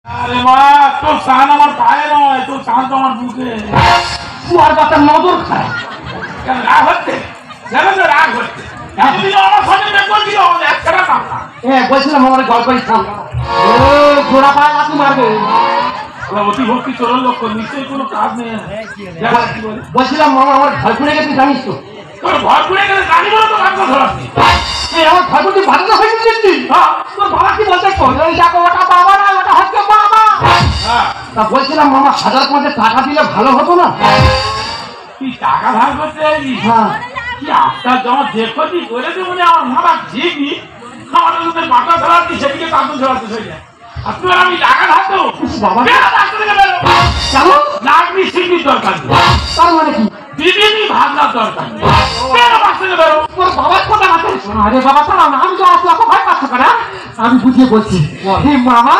আরে মা, তোর স্নান আমার পায়ে নয়, তোর স্নান তো আমার বুকে। আর কথা নজর খায় কেন রাগ হচ্ছে? জানো তো রাগ হচ্ছে। এতদিন আমার সাথে বেকল ছিল, আমাদের একটা কথা। বলছিলাম আমার গল্প ইচ্ছাম ঘোড়া পায় লাথি মারবে। অতি ভক্তি চরণ লক্ষ্য, নিশ্চয়ই কোনো কাজ নেই। বলছিলাম মামা আমার ঘর করে গেছে জানিস তো? তোর ঘর করে গেলে জানি বলে তো কাজ ধরাচ্ছি। আমার ঘর করতে বাধা হয়ে গেছি। তোর বাবা কি বলতে দেখো ওটা বাবা না, ওটা হচ্ছে বাবা। তা বলছিলাম মামা 1000-50 টাকা দিলে ভালো হতো না? তুই টাকা ধার করতে চাইবি? কি আপনার জমা দেখো তুই করে দেবো না, আমার মাথা ঠিকই। আমার লোকের মাথা ধরাচ্ছি, সেদিকে কাঁদতে ধরাতে হয়ে যায়। আর তুই আমি টাকা ধার দেবো বাবা, নাক মিষ্টির দরকার নেই। তার মানে কি? দিদিনি ভাবনার দরকার নেই। আরে বাবা শোনো না, আমি তো আসলে ভয় পাচ্ছ কেন? আমি বুঝিয়ে বলছি মামা,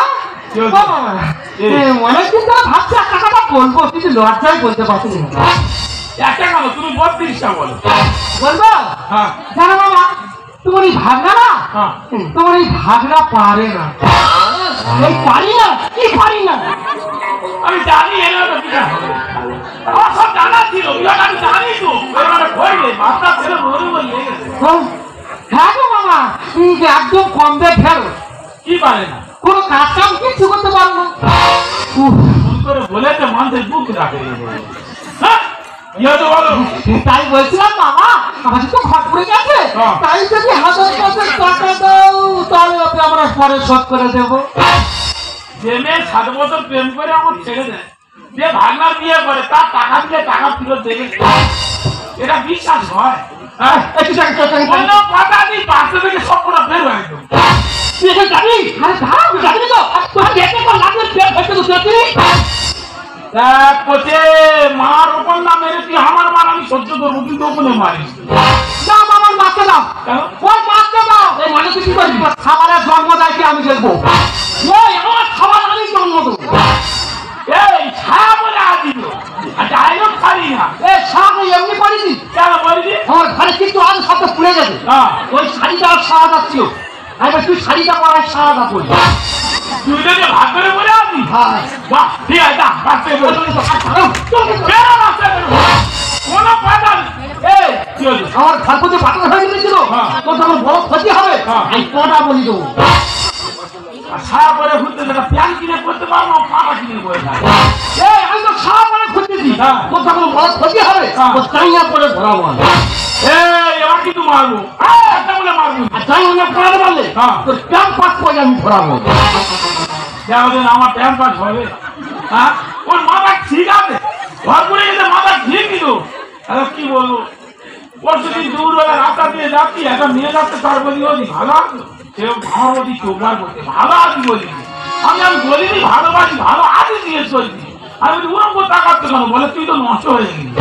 মনে কিন্তু ভাবছি একটা কথা বলবো, কিন্তু লজ্জায় বলতে পারছি না। একটা কেন, তুমি 32টা বলো। বলবো? হ্যাঁ। জানো মামা, তোমার এই ভাগনা না, তোমার এই ভাগনা পারে না। এই পারি না, কি পারি না? আমি জানি এর আমার সব জানা ছিল, আমি জানি তো। মাথা ছেলে মরে বলে হ্যাঁ গো মামা, একদম কম বেড ফেলো। কি পারে না? কোনো কাজ কাম কিছু করতে পারবো না। ফোন করে বলেছে মানুষের বুক রাখে। তাই বলছিলাম মামা, আমাদের তো ঘর পড়ে গেছে, তাই যদি 1000 টাকা দাও তাহলে ওকে আমরা পরে শোধ করে দেবো। যে মেয়ে 7 বছর প্রেম করে আমার ছেড়ে দেয়, যে ভাগনার বিয়ে করে তার টাকা দিলে টাকা ফেরত দেবে, এটা বিশ্বাস হয়? কোনো কথা নেই, বাচ্চা থেকে সবটা বের হয়ে যাবে। মার ওপর না মেরে তুই আমার মার আমি সহ্য করবো, কিন্তু ওপরে মারিস আমার মাকে দাও, ওই মাকে দাও। এই মানে তুই কি করবি? খাবারের জন্ম দেয় কি আমি দেখবো? ওই আমার খাবার আমি জন্ম দেবো। এই ছায়া বলে আসিল, ডায়লগ ছাড়ি না। এই শাড়ি এমনি পড়িনি কেন বলিনি? আমার ঘরে কিন্তু আজ সব খুলে যাবে। ওই শাড়িটা আর সারা যাচ্ছিল, এবার তুই শাড়িটা পরার সারাটা পড়ি। তুই যদি ভাগ করে বলে আসবি? বাহ, ঠিক আছে, কোনো কথা নেই। আমার ঘর করতে পাঠানো হয়ে গেছিল, তোর তখন বড় ক্ষতি হবে। আমি কটা বলি দেবো, সারা পরে ঘুরতে যেটা প্যান কিনে করতে পারবো, পাটা কিনে করে থাকে। আমি তো সারা পরে ঘুরতেছি, তোর তখন বড় ক্ষতি হবে। চাইয়া পরে ধরাবো আমি। এবার কিন্তু মারবো, একটা বলে মারবো। আর চাইয়া পড়াতে পারলে তোর প্যান্ট পাস করে আমি ধরাবো। আমার প্যান্ট পাস হবে? হ্যাঁ, ওর মাথা ঠিক আছে, ঘর করে গেলে মাথা ঠিক দিল। কি বলবো, পরশুদিন দুপুরবেলা রাস্তা দিয়ে যাচ্ছি, একটা মেয়ে যাচ্ছে, তার বলি ওদি ভালো আছো? সেও আমার বলি চোখবার করতে ভালো আছি বলি। আমি বলিনি ভালোবাসি, ভালো আছি দিয়ে চলছি। আমি বলি ওরকম করে তাকাচ্ছে কেন? বলে তুই তো নষ্ট হয়ে গেলি।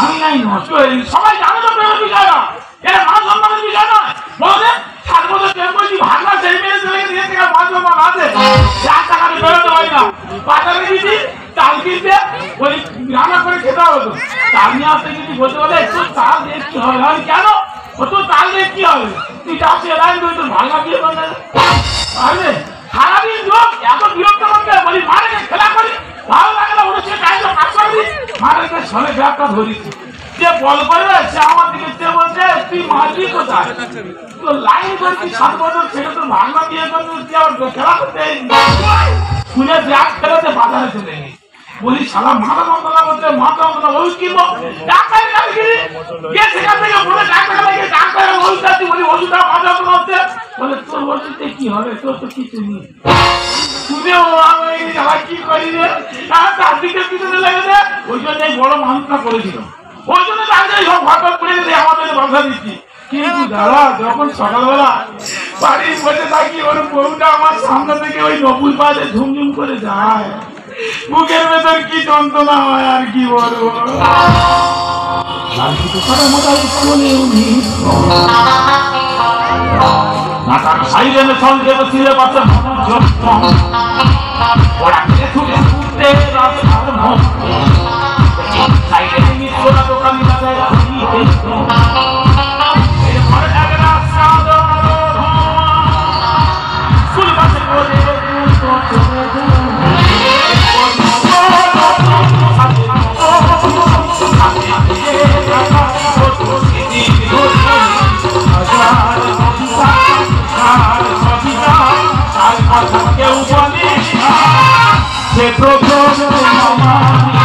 আমি নাই নষ্ট হয়ে গেলি, সবাই জানে তো প্রেমের বিষয় না, এটা মান সম্মানের বিষয় নয়। বলে 7 বছর প্রেম করছি, ভাগনা সেই মেয়ে চলে গেছে, এর থেকে মান সম্মান আছে? 1 টাকা দিয়ে বেরোতে পারি না, বাজারে গেছি চাল কিনতে, বলি রান্না করে খেতে হবে তো, চাল নিয়ে আসতে গেছি, বলতে বলে তোর চাল দিয়ে কি হবে? আমি কেন? ও তোর চাল দিয়ে কি হবে? তুই যাচ্ছি লাইন করে তোর ভাগনা বিয়ে করলে আরে সারাদিন লোক এত বিরক্ত করতে বলি, মারে খেলা করি, ভালো লাগে না, ওর সে টাইম কাজ করবি, মারে সঙ্গে ব্যাগটা ধরিস। যে বল করবে সে আমার দিকে সে বলছে তুই মারবি কোথায়? তোর লাইন করবি 7 বছর ছেড়ে তোর ভাগনা বিয়ে করবি, তুই আবার খেলা করতে শুনে ব্যাগ ফেলেছে, বাজারে চলে গেছি। বলি শালা মাথা যন্ত্রণা করতে, মাথা যন্ত্রণা ওষুধ কিনবো, ডাক্তার গিয়ে সেখান থেকে বলে ডাক্তার লাগে, ডাক্তারের ওষুধ আছে, বলি ওষুধটা মাথা যন্ত্রণা হচ্ছে। বলে তোর ওষুধে কি হবে? তোর তো কিছু নেই। শুনেও আমি কি করি রে, তার দিকে পিছনে লেগেছে। ওই জন্যই বড় মানুষটা করেছিল, ওই জন্য তাদের সব ঘটনা করে দিতে আমাদের ব্যবসা দিচ্ছি। কিন্তু দাদা যখন সকালবেলা বাড়ির বসে থাকি, ওর বউটা আমার সামনে থেকে ওই নকুল পাশে ঝুমঝুম করে যায়, বুকের ভেতর কি যন্ত্রণা হয় আর কি বলবো। সাইলেন্ট সঙ্গে বসিয়ে পাশে ওরা ছুটে ছুটতে রাস্তার মধ্যে সাইলেন্ট মিত্ররা দোকানি লাগায় ফুল গাছে করে আর কেউ বলি সে প্রথম মামা